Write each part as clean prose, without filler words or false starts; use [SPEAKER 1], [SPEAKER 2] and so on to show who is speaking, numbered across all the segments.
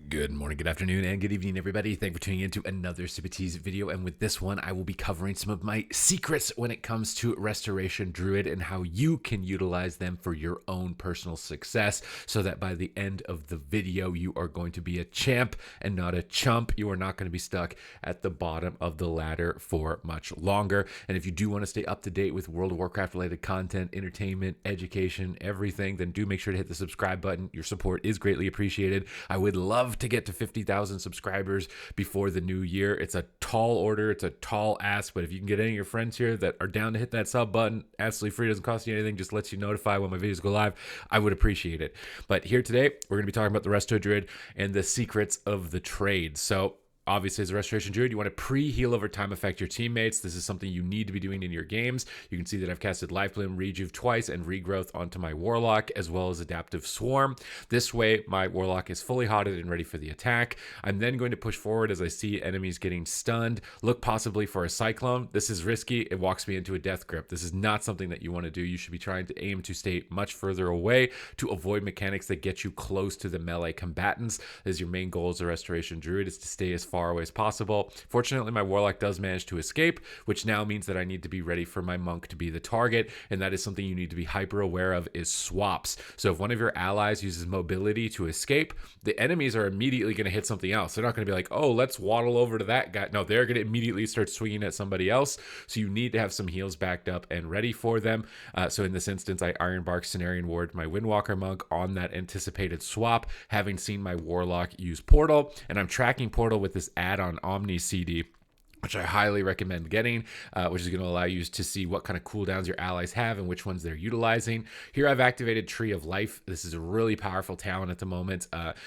[SPEAKER 1] Good morning, good afternoon, and good evening, everybody. Thank you for tuning in to another Supatease video. And with this one, I will be covering some of my secrets when it comes to Restoration Druid and how you can utilize them for your own personal success so that by the end of the video, you are going to be a champ and not a chump. You are not going to be stuck at the bottom of the ladder for much longer. And if you do want to stay up to date with World of Warcraft related content, entertainment, education, everything, then do make sure to hit the subscribe button. Your support is greatly appreciated. I would love to get to 50,000 subscribers before the new year. It's a tall order. It's a tall ask, but if you can get any of your friends here that are down to hit that sub button, absolutely free, doesn't cost you anything, just lets you notify when my videos go live, I would appreciate it. But here today, we're going to be talking about the Resto Druid and the secrets of the trade. So obviously, as a Restoration Druid, you want to pre-heal over time effect your teammates. This is something you need to be doing in your games. You can see that I've casted Life Bloom, Rejuve twice, and Regrowth onto my Warlock, as well as Adaptive Swarm. This way, my Warlock is fully hotted and ready for the attack. I'm then going to push forward as I see enemies getting stunned. Look possibly for a Cyclone. This is risky. It walks me into a Death Grip. This is not something that you want to do. You should be trying to aim to stay much further away to avoid mechanics that get you close to the melee combatants. As your main goal as a Restoration Druid is to stay as far away as possible. Fortunately, my Warlock does manage to escape, which now means that I need to be ready for my Monk to be the target, and that is something you need to be hyper aware of is swaps. So if one of your allies uses mobility to escape, the enemies are immediately going to hit something else. They're not going to be like, oh, let's waddle over to that guy. No, they're going to immediately start swinging at somebody else. So you need to have some heals backed up and ready for them. So in this instance, I Ironbark Cenarian Ward my Windwalker Monk on that anticipated swap, having seen my Warlock use Portal, and I'm tracking Portal with this add-on Omni CD, which I highly recommend getting, which is going to allow you to see what kind of cooldowns your allies have and which ones they're utilizing. Here I've activated Tree of Life. This is a really powerful talent at the moment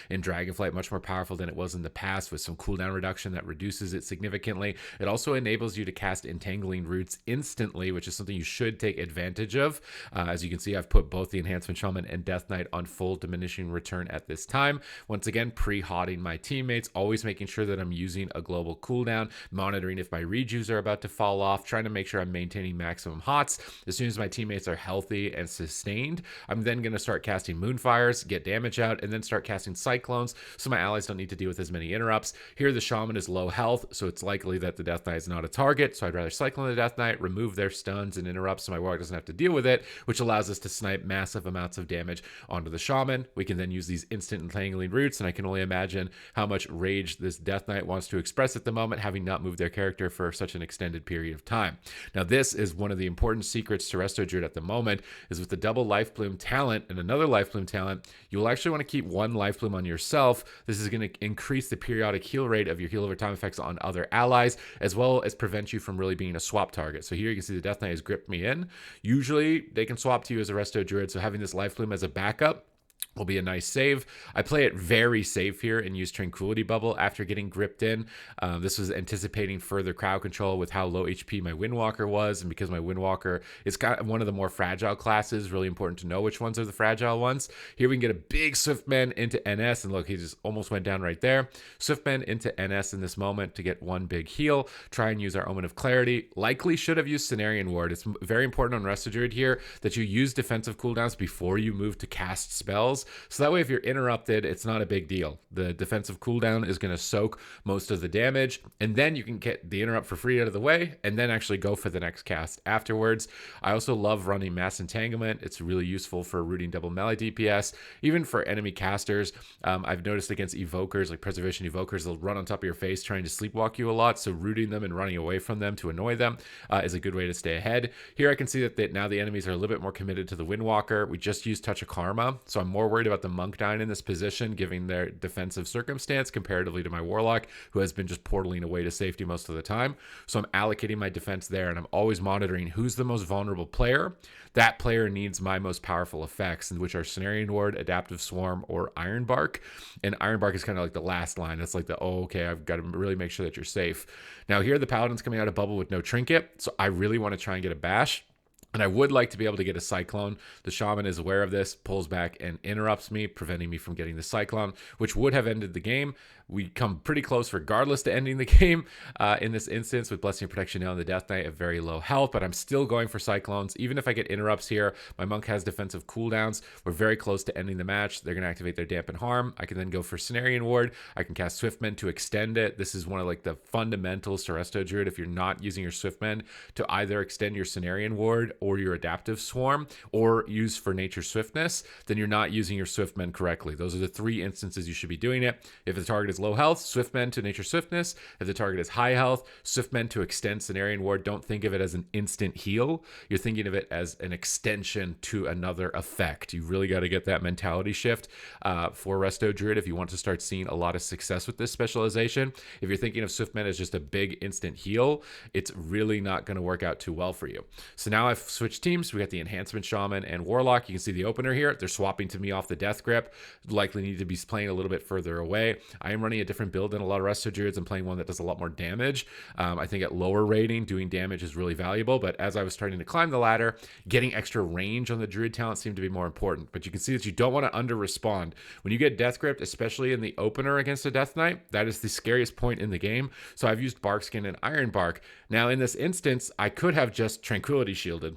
[SPEAKER 1] in Dragonflight, much more powerful than it was in the past with some cooldown reduction that reduces it significantly. It also enables you to cast Entangling Roots instantly, which is something you should take advantage of. As you can see, I've put both the Enhancement Shaman and Death Knight on full diminishing return at this time. Once again, pre-hotting my teammates, always making sure that I'm using a global cooldown, monitoring if my rejuves are about to fall off, trying to make sure I'm maintaining maximum hots. As soon as my teammates are healthy and sustained, I'm then going to start casting Moonfires, get damage out, and then start casting Cyclones so my allies don't need to deal with as many interrupts. Here the Shaman is low health, so it's likely that the Death Knight is not a target, so I'd rather Cyclone the Death Knight, remove their stuns and interrupts so my Warlock doesn't have to deal with it, which allows us to snipe massive amounts of damage onto the Shaman. We can then use these instant Entangling Roots, and I can only imagine how much rage this Death Knight wants to express at the moment, having not moved their character for such an extended period of time. Now, this is one of the important secrets to Resto Druid at the moment, is with the double Life Bloom talent and another Life Bloom talent, you will actually want to keep one Life Bloom on yourself. This is going to increase the periodic heal rate of your heal over time effects on other allies, as well as prevent you from really being a swap target. So here you can see the Death Knight has gripped me in. Usually they can swap to you as a Resto Druid, so having this Life Bloom as a backup will be a nice save. I play it very safe here and use Tranquility Bubble after getting gripped in. This was anticipating further crowd control with how low HP my Windwalker was, and because my Windwalker is kind of one of the more fragile classes, really important to know which ones are the fragile ones. Here we can get a big Swiftman into NS, and look, he just almost went down right there. Swiftman into NS in this moment to get one big heal. Try and use our Omen of Clarity. Likely should have used Cenarian Ward. It's very important on Resto Druid here that you use defensive cooldowns before you move to cast spells. So that way, if you're interrupted, it's not a big deal. The defensive cooldown is going to soak most of the damage, and then you can get the interrupt for free out of the way, and then actually go for the next cast afterwards. I also love running Mass Entanglement. It's really useful for rooting double melee DPS, even for enemy casters. I've noticed against evokers, like Preservation Evokers, they'll run on top of your face trying to sleepwalk you a lot, so rooting them and running away from them to annoy them is a good way to stay ahead. Here I can see that now the enemies are a little bit more committed to the Windwalker. We just used Touch of Karma, so I'm more worried about the Monk dying in this position, given their defensive circumstance comparatively to my Warlock, who has been just portaling away to safety most of the time. So I'm allocating my defense there, and I'm always monitoring who's the most vulnerable player. That player needs my most powerful effects, which are Cenarian Ward, Adaptive Swarm, or Ironbark. And Ironbark is kind of like the last line. That's like the, oh, okay, I've got to really make sure that you're safe. Now here the Paladin's coming out of bubble with no trinket, so I really want to try and get a bash. And I would like to be able to get a Cyclone. The Shaman is aware of this, pulls back and interrupts me, preventing me from getting the Cyclone, which would have ended the game. We come pretty close regardless to ending the game in this instance with Blessing and Protection now on the Death Knight at very low health, but I'm still going for Cyclones. Even if I get interrupts here, my Monk has defensive cooldowns. We're very close to ending the match. They're going to activate their Dampen Harm. I can then go for Cenarian Ward. I can cast Swiftmend to extend it. This is one of like the fundamentals to Resto Druid. If you're not using your Swiftmend to either extend your Cenarian Ward or your Adaptive Swarm or use for Nature Swiftness, then you're not using your Swiftmend correctly. Those are the 3 instances you should be doing it. If the target is low health, Swiftmend to Nature Swiftness. If the target is high health, Swiftmend to extend Cenarian Ward. Don't think of it as an instant heal. You're thinking of it as an extension to another effect. You really got to get that mentality shift for Resto Druid if you want to start seeing a lot of success with this specialization. If you're thinking of Swiftmend as just a big instant heal, it's really not going to work out too well for you. So now I've switched teams. We got the Enhancement Shaman and Warlock. You can see the opener here. They're swapping to me off the Death Grip. Likely need to be playing a little bit further away. I am running a different build than a lot of Resto Druids. I'm playing one that does a lot more damage. I think at lower rating, doing damage is really valuable. But as I was starting to climb the ladder, getting extra range on the Druid talent seemed to be more important. But you can see that you don't want to under-respond. When you get Death Gripped, especially in the opener against a Death Knight, that is the scariest point in the game. So I've used Barkskin and Iron Bark. Now in this instance, I could have just Tranquility Shielded.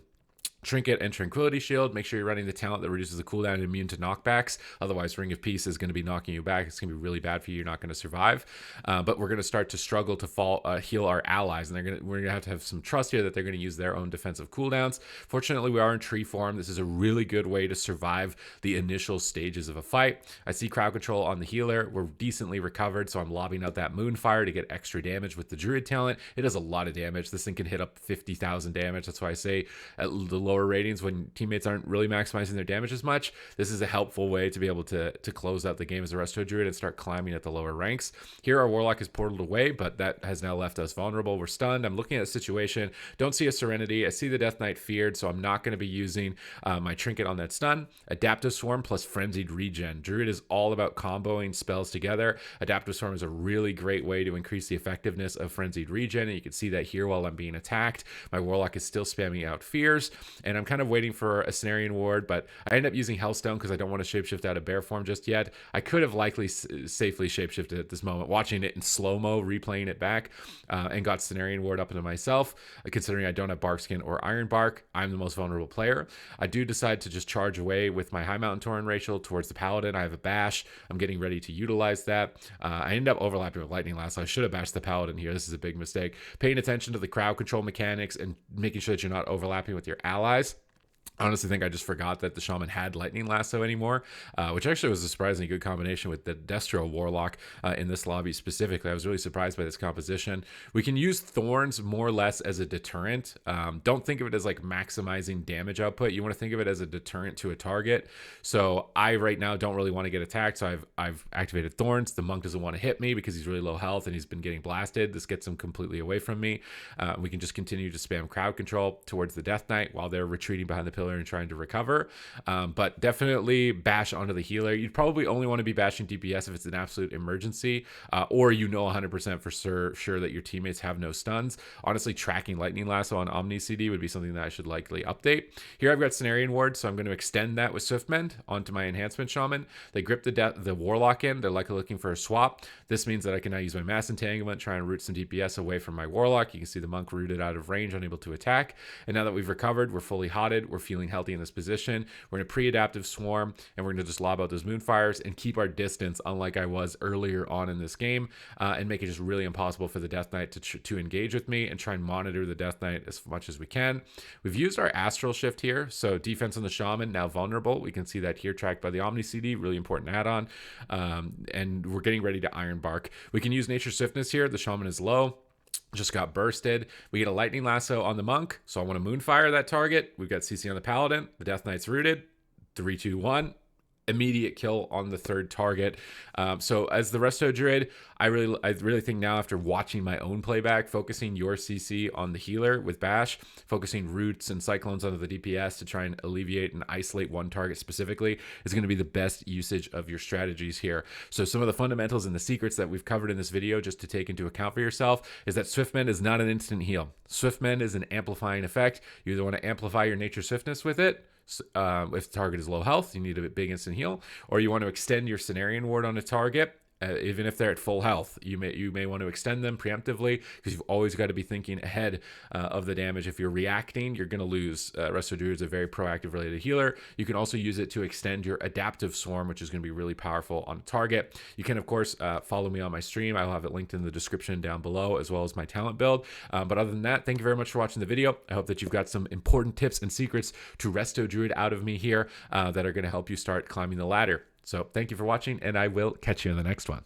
[SPEAKER 1] Trinket and Tranquility Shield. Make sure you're running the talent that reduces the cooldown and immune to knockbacks. Otherwise, Ring of Peace is going to be knocking you back. It's going to be really bad for you. You're not going to survive. But we're going to start to struggle to heal our allies, and we're going to have some trust here that they're going to use their own defensive cooldowns. Fortunately, we are in tree form. This is a really good way to survive the initial stages of a fight. I see crowd control on the healer. We're decently recovered, so I'm lobbing out that Moonfire to get extra damage with the Druid talent. It does a lot of damage. This thing can hit up 50,000 damage. That's why I say at the lower ratings when teammates aren't really maximizing their damage as much, this is a helpful way to be able to close out the game as a Resto Druid and start climbing at the lower ranks. Here our Warlock is portaled away, but that has now left us vulnerable. We're stunned. I'm looking at the situation. Don't see a Serenity. I see the Death Knight feared, so I'm not going to be using my Trinket on that stun. Adaptive Swarm plus Frenzied Regen. Druid is all about comboing spells together. Adaptive Swarm is a really great way to increase the effectiveness of Frenzied Regen, and you can see that here while I'm being attacked. My Warlock is still spamming out fears, and I'm kind of waiting for a Cenarian Ward, but I end up using Hellstone because I don't want to shapeshift out of bear form just yet. I could have likely safely shapeshifted at this moment, watching it in slow-mo, replaying it back, and got Cenarian Ward up into myself. Considering I don't have Barkskin or Iron Bark, I'm the most vulnerable player. I do decide to just charge away with my High Mountain Tauren Rachel towards the Paladin. I have a bash. I'm getting ready to utilize that. I end up overlapping with Lightning Lasso. I should have bashed the Paladin here. This is a big mistake. Paying attention to the crowd control mechanics and making sure that you're not overlapping with your allies. I honestly think I just forgot that the Shaman had Lightning Lasso anymore, which actually was a surprisingly good combination with the Destro Warlock in this lobby specifically. I was really surprised by this composition. We can use Thorns more or less as a deterrent. Don't think of it as like maximizing damage output. You want to think of it as a deterrent to a target. So I right now don't really want to get attacked, so I've activated Thorns. The Monk doesn't want to hit me because he's really low health and he's been getting blasted. This gets him completely away from me. We can just continue to spam crowd control towards the Death Knight while they're retreating behind the pillar and trying to recover, but definitely bash onto the healer. You'd probably only want to be bashing DPS if it's an absolute emergency, or you know 100% for sure that your teammates have no stuns. Honestly, tracking Lightning Lasso on Omni CD would be something that I should likely update. Here I've got Cenarian Ward, so I'm going to extend that with Swiftmend onto my Enhancement Shaman. They grip the Warlock in. They're likely looking for a swap. This means that I can now use my Mass Entanglement, try and root some DPS away from my Warlock. You can see the Monk rooted out of range, unable to attack. And now that we've recovered, we're fully hotted. We're feeling healthy in this position. We're in a pre-adaptive swarm, and we're going to just lob out those Moonfires and keep our distance, unlike I was earlier on in this game, and make it just really impossible for the Death Knight to engage with me and try and monitor the Death Knight as much as we can. We've used our Astral Shift here, so defense on the Shaman, now vulnerable. We can see that here tracked by the Omni CD, really important add-on, and we're getting ready to Iron Bark. We can use Nature Swiftness here. The Shaman is low. Just got bursted. We get a Lightning Lasso on the Monk, so I want to Moonfire that target. We've got CC on the Paladin. The Death Knight's rooted. 3, 2, 1. immediate kill on the third target. So as the Resto Druid, I really think now, after watching my own playback, focusing your CC on the healer with Bash, focusing Roots and Cyclones onto the DPS to try and alleviate and isolate one target specifically is going to be the best usage of your strategies here. So some of the fundamentals and the secrets that we've covered in this video, just to take into account for yourself, is that Swiftmend is not an instant heal. Swiftmend is an amplifying effect. You either want to amplify your nature swiftness with it, if the target is low health, you need a big instant heal, or you want to extend your Cenarian Ward on a target. Even if they're at full health, you may want to extend them preemptively, because you've always got to be thinking ahead of the damage. If you're reacting, you're going to lose. Resto Druid is a very proactive related healer. You can also use it to extend your adaptive swarm, which is going to be really powerful on a target. You can, of course, follow me on my stream. I'll have it linked in the description down below, as well as my talent build. But other than that, thank you very much for watching the video. I hope that you've got some important tips and secrets to Resto Druid out of me here that are going to help you start climbing the ladder. So thank you for watching, and I will catch you in the next one.